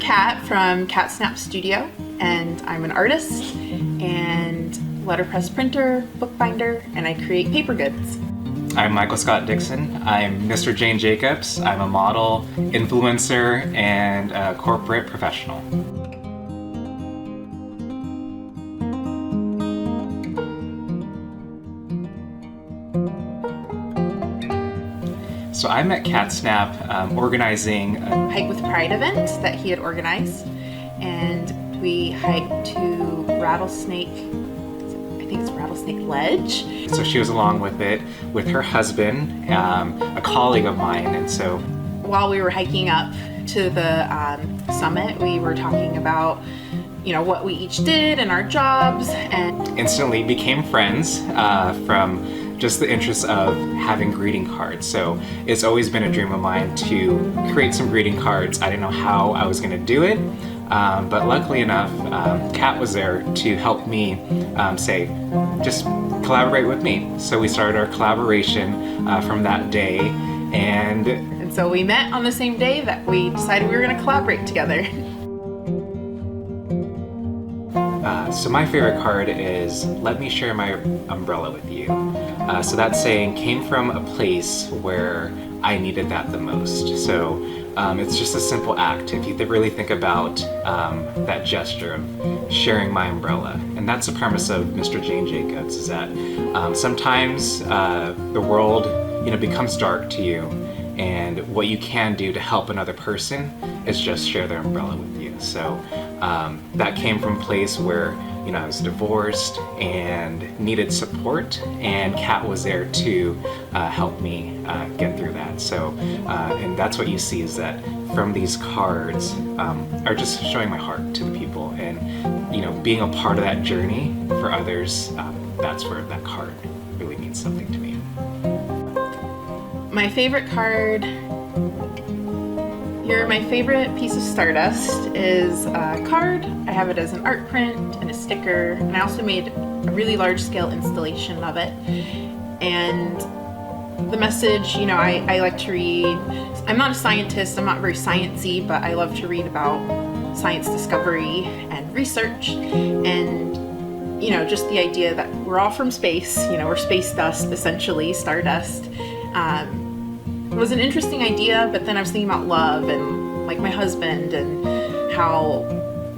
Kat from Snapp Studio, and I'm an artist and letterpress printer, bookbinder, and I create paper goods. I'm Michael Scott Dixon. I'm Mr. Jane Jacobs. I'm a model, influencer, and a corporate professional. So I met Snapp organizing a Hike with Pride event that he had organized, and we hiked to Rattlesnake Ledge. So she was along with it with her husband, a colleague of mine, and so while we were hiking up to the summit, we were talking about what we each did and our jobs, and instantly became friends from just the interest of having greeting cards. So it's always been a dream of mine to create some greeting cards. I didn't know how I was gonna do it, but luckily enough, Kat was there to help me just collaborate with me. So we started our collaboration from that day, and so we met on the same day that we decided we were gonna collaborate together. So my favorite card is "Let me share my umbrella with you." So that saying came from a place where I needed that the most. So it's just a simple act if you really think about that gesture of sharing my umbrella. And that's the premise of Mr. Jane Jacobs, is that sometimes the world becomes dark to you, and what you can do to help another person is just share their umbrella with you. So that came from a place where I was divorced and needed support, and Kat was there to help me get through that. So, and that's what you see, is that from these cards are just showing my heart to the people, and being a part of that journey for others. That's where that card really means something to me. My favorite card. My favorite piece of Stardust is a card. I have it as an art print and a sticker, and I also made a really large-scale installation of it. And the message, I like to read. I'm not a scientist, I'm not very sciencey, but I love to read about science discovery and research, and just the idea that we're all from space. We're space dust, essentially, stardust. It was an interesting idea, but then I was thinking about love and like my husband, and how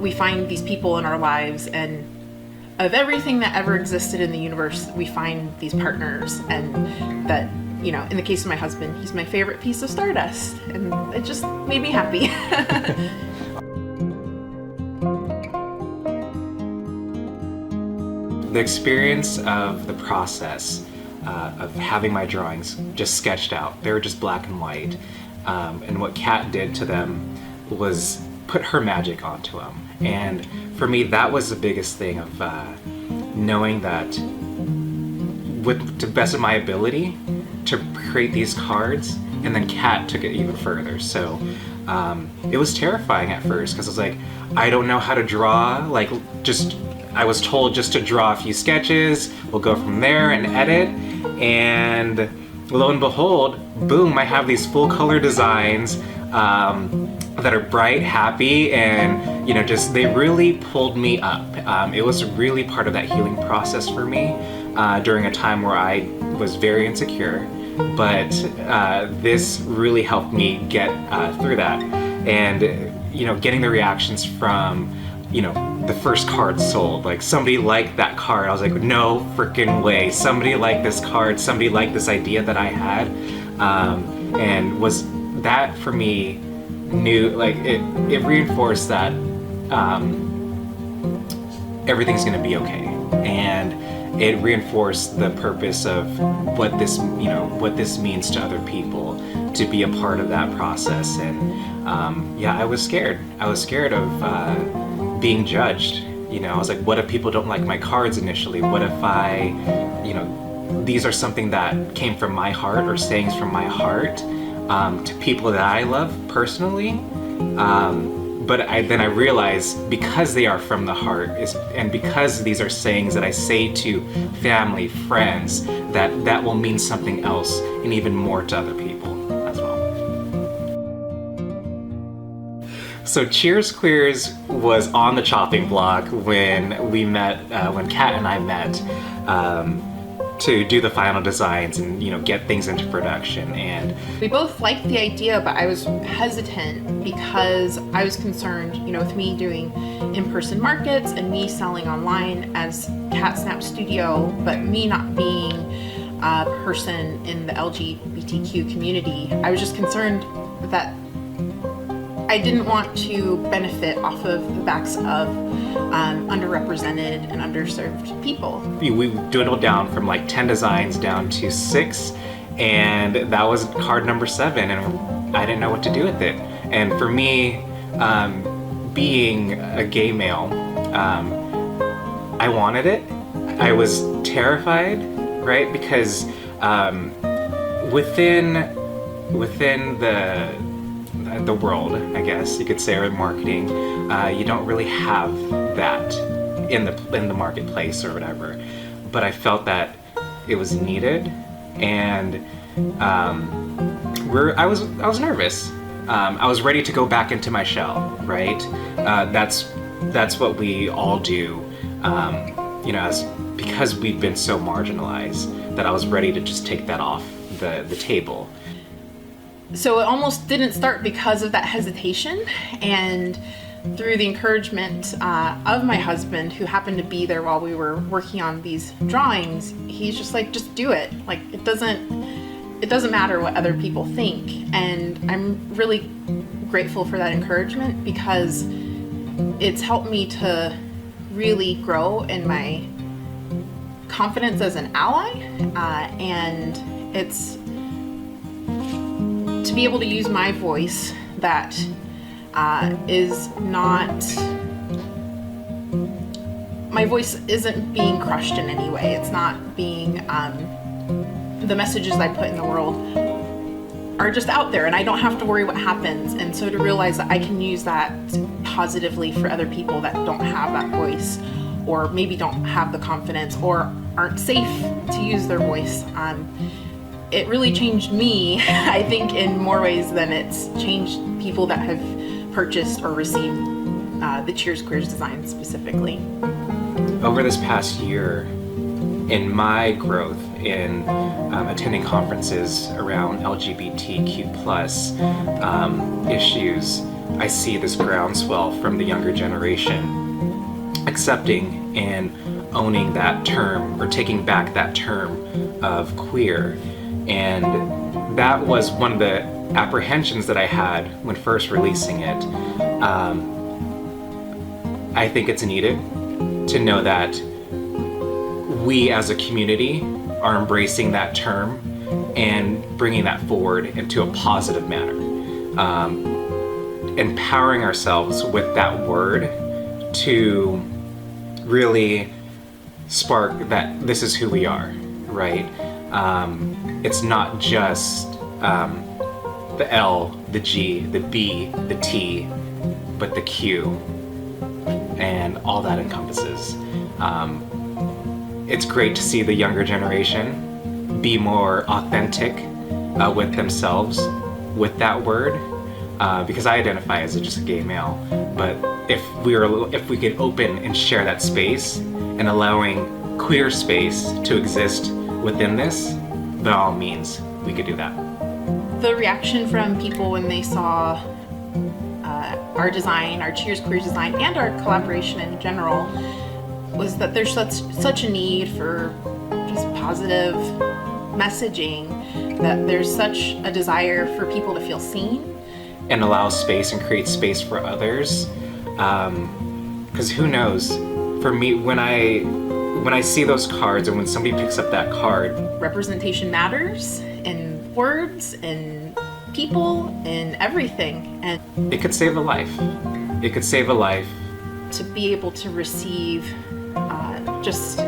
we find these people in our lives, and of everything that ever existed in the universe, we find these partners, and that, in the case of my husband, he's my favorite piece of Stardust, and it just made me happy. The experience of the process of having my drawings just sketched out. They were just black and white. And what Kat did to them was put her magic onto them. And for me, that was the biggest thing of knowing that with the best of my ability to create these cards, and then Kat took it even further. So it was terrifying at first, because I was like, I don't know how to draw. I was told just to draw a few sketches, we'll go from there and edit, and lo and behold, boom, I have these full color designs that are bright, happy, and they really pulled me up. It was really part of that healing process for me during a time where I was very insecure, but this really helped me get through that. And getting the reactions from the first card sold, like somebody liked that card. I was like, no freaking way. Somebody liked this card. Somebody liked this idea that I had. And was that for me it reinforced that everything's gonna be okay. And it reinforced the purpose of what this means to other people, to be a part of that process. And I was scared. I was scared of being judged. I was like, what if people don't like my cards initially? What if these are something that came from my heart, or sayings from my heart to people that I love personally. But then I realized, because they are from the heart, and because these are sayings that I say to family, friends, that will mean something else and even more to other people as well. So Cheers Queers was on the chopping block when we met, when Kat and I met, to do the final designs and, you know, get things into production. And we both liked the idea, but I was hesitant because I was concerned, you know, with me doing in-person markets and me selling online as Snapp Studio, but me not being a person in the LGBTQ community. I was just concerned that I didn't want to benefit off of the backs of underrepresented and underserved people. we dwindled down from like 10 designs down to 6, and that was card number 7, and I didn't know what to do with it. And for me, being a gay male, I wanted it. I was terrified, right? Because within the world, I guess you could say, or marketing, you don't really have that in the marketplace or whatever. But I felt that it was needed, and I was nervous. I was ready to go back into my shell, right? That's what we all do, you know, because we've been so marginalized, that I was ready to just take that off the table. So it almost didn't start because of that hesitation, and through the encouragement of my husband, who happened to be there while we were working on these drawings, he's just like, just do it. Like, it doesn't matter what other people think. And I'm really grateful for that encouragement, because it's helped me to really grow in my confidence as an ally, and it's to be able to use my voice that is not, my voice isn't being crushed in any way. It's not being, the messages I put in the world are just out there, and I don't have to worry what happens. And so to realize that I can use that positively for other people that don't have that voice, or maybe don't have the confidence, or aren't safe to use their voice, it really changed me, I think, in more ways than it's changed people that have purchased or received the Cheers Queers design specifically. Over this past year, in my growth in attending conferences around LGBTQ plus issues, I see this groundswell from the younger generation accepting and owning that term, or taking back that term of queer. And that was one of the apprehensions that I had when first releasing it. I think it's needed to know that we as a community are embracing that term and bringing that forward into a positive manner. Empowering ourselves with that word to really spark that this is who we are, right? It's not just the L, the G, the B, the T, but the Q, and all that encompasses. It's great to see the younger generation be more authentic with themselves with that word, because I identify as just a gay male. But if we could open and share that space, and allowing queer space to exist within this, by all means, we could do that. The reaction from people when they saw our design, our Cheers Queers design, and our collaboration in general, was that there's such a need for just positive messaging, that there's such a desire for people to feel seen. And allow space and create space for others. Because who knows, for me, when I see those cards, and when somebody picks up that card, representation matters in words, in people, in everything, and it could save a life. It could save a life. To be able to receive just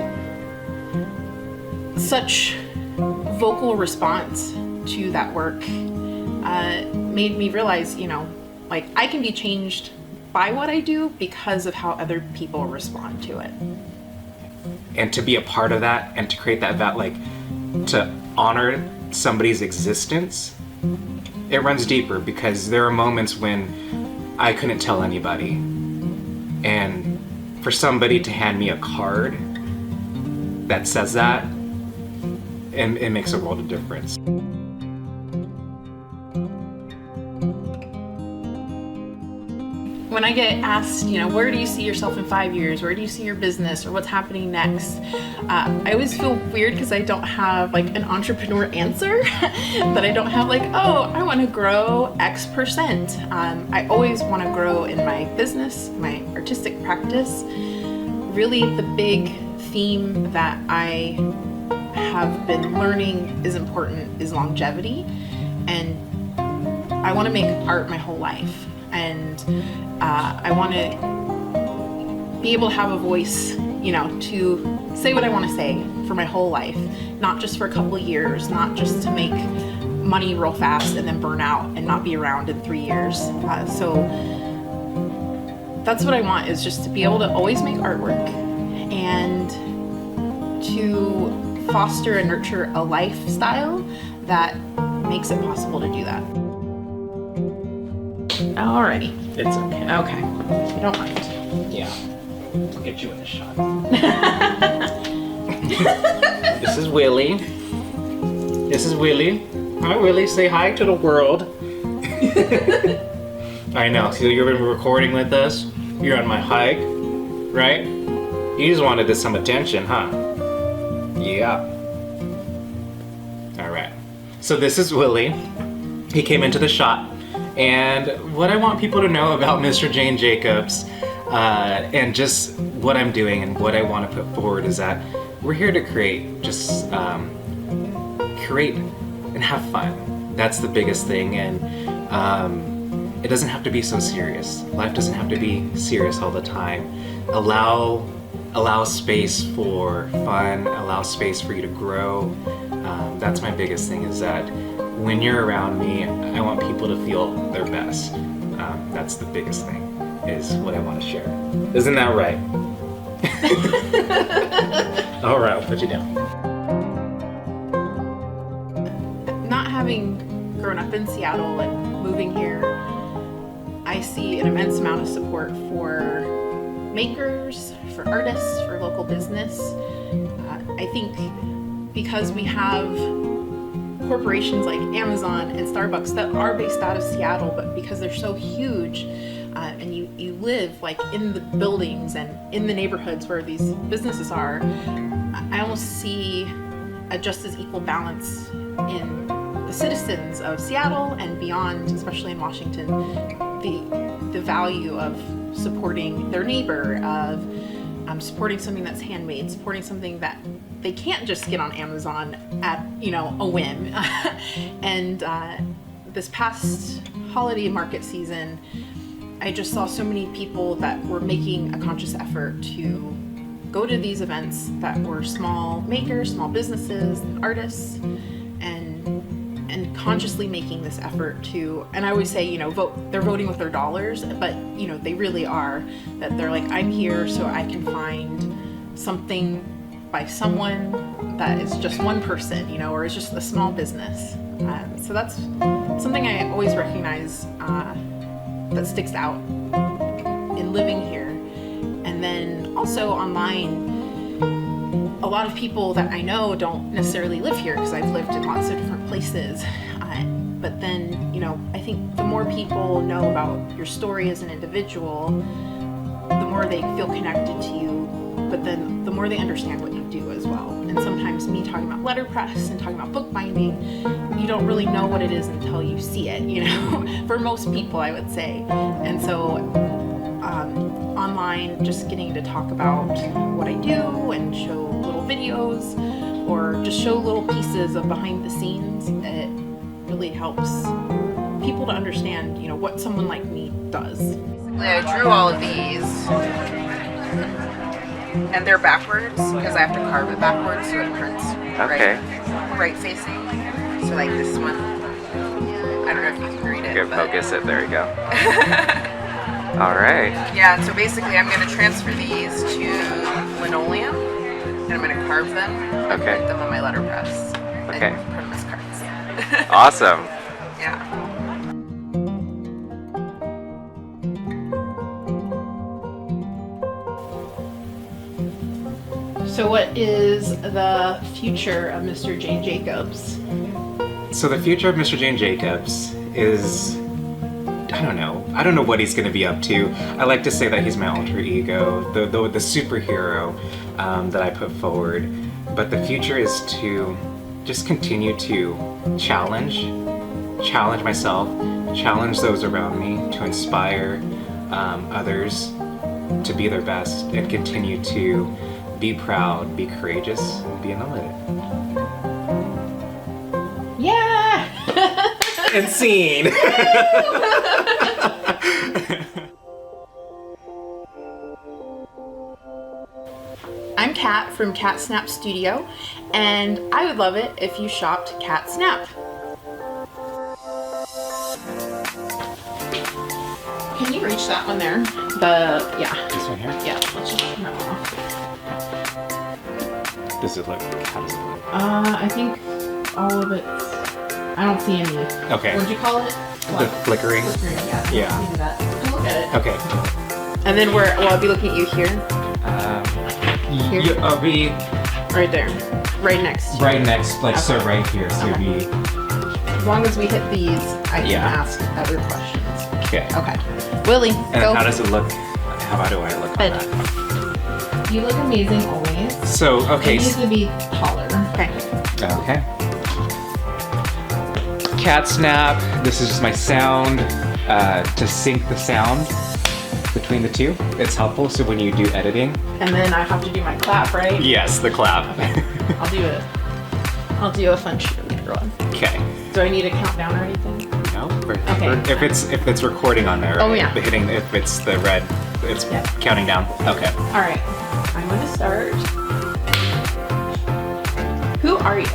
such vocal response to that work made me realize, you know, like, I can be changed by what I do because of how other people respond to it. And to be a part of that, and to create that, like, to honor somebody's existence, it runs deeper, because there are moments when I couldn't tell anybody. And for somebody to hand me a card that says that, it makes a world of difference. When I get asked, where do you see yourself in 5 years? Where do you see your business, or what's happening next? I always feel weird because I don't have like an entrepreneur answer. That I don't have like, oh, I want to grow X percent. I always want to grow in my business, my artistic practice. Really, the big theme that I have been learning is important is longevity, and I want to make art my whole life. And I want to be able to have a voice, to say what I want to say for my whole life, not just for a couple of years, not just to make money real fast and then burn out and not be around in 3 years. So that's what I want, is just to be able to always make artwork and to foster and nurture a lifestyle that makes it possible to do that. Alrighty. It's okay. Okay. You don't mind. Yeah. I'll get you in the shot. This is Willie. This is Willie. Hi, Willie. Say hi to the world. I know. So you've been recording with us. You're on my hike, right? You just wanted some attention, huh? Yeah. All right. So this is Willie. He came into the shot. And what I want people to know about Mr. Jane Jacobs and just what I'm doing and what I want to put forward is that we're here to create, just create and have fun. That's the biggest thing, and it doesn't have to be so serious. Life doesn't have to be serious all the time. Allow space for fun, allow space for you to grow. That's my biggest thing, is that when you're around me, I want people to feel their best. That's the biggest thing, is what I want to share. Isn't that right? All right, I'll put you down. Not having grown up in Seattle and moving here, I see an immense amount of support for makers, for artists, for local business. I think because we have corporations like Amazon and Starbucks that are based out of Seattle, but because they're so huge, and you live like in the buildings and in the neighborhoods where these businesses are, I almost see a just as equal balance in the citizens of Seattle and beyond, especially in Washington, the value of supporting their neighbor, of supporting something that's handmade, supporting something that they can't just get on Amazon at a whim. And this past holiday market season, I just saw so many people that were making a conscious effort to go to these events that were small makers, small businesses, artists, and consciously making this effort to, and I always say, vote, they're voting with their dollars, but they really are, that they're like, I'm here so I can find something by someone that is just one person, or is just a small business. So that's something I always recognize that sticks out in living here. And then also online, a lot of people that I know don't necessarily live here, because I've lived in lots of different places. But then, I think the more people know about your story as an individual, the more they feel connected to you, but then the more they understand what you do as well. And sometimes me talking about letterpress and talking about bookbinding, you don't really know what it is until you see it, for most people, I would say. And so online, just getting to talk about what I do and show little videos or just show little pieces of behind the scenes, it really helps people to understand, what someone like me does. Basically, I drew all of these, and they're backwards because I have to carve it backwards so it prints right facing. So like this one, I don't know if you can read it. Good, focus it. There you go. All right. Yeah, so basically I'm going to transfer these to linoleum, and I'm going to carve them and print them on my letterpress. Okay. And print them as cards. Awesome. Yeah. So what is the future of Mr. Jane Jacobs? So the future of Mr. Jane Jacobs is, I don't know. I don't know what he's going to be up to. I like to say that he's my alter ego, the superhero that I put forward. But the future is to just continue to challenge myself, challenge those around me, to inspire others to be their best, and continue to be proud, be courageous, and be unlimited. Yeah! And scene! I'm Kat from Cat Snapp Studio, and I would love it if you shopped Cat Snapp. Can you reach that one there? Yeah. This one here? Yeah, let's just turn that one off. Does it look, how does it look? I think all of it, I don't see any. Okay. What'd you call it? The flickering? Flickering, yeah. Yeah. I don't see that. Look at it. Okay. And then I'll be looking at you here. Here? I'll be Right there. Right next. right next, like, so Okay. right here, so Okay. be, As long as we hit these, I can Yeah. ask other questions. okay. Okay. Willie, And go. how does it look? How do I look on Good. that? You look amazing always. So, okay. It needs to be taller. Okay. Okay. Cat Snapp. This is just my sound to sync the sound between the two. It's helpful, so when you do editing. And then I have to do my clap, right? Yes, the clap. I'll do a fun cheerleader one. Okay. Do I need a countdown or anything? No. Okay. If it's recording on there. Oh, right? yeah. If it's the red, it's Yeah. counting down. Okay. All right. I'm gonna start. Who are you?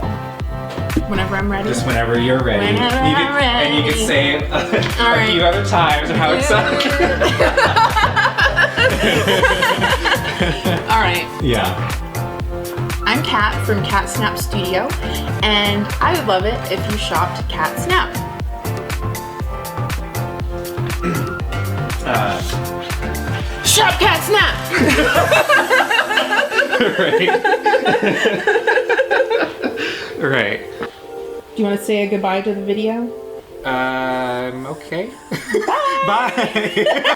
Whenever I'm ready. Just whenever you're ready. Whenever I'm ready. And you can say it a right. few other times how it sounds. All right. Yeah. I'm Kat from Cat Snapp Studio, and I would love it if you shopped Cat Snapp. Shop Cat Snapp! Right. Right. Do you want to say a goodbye to the video? Okay. Bye.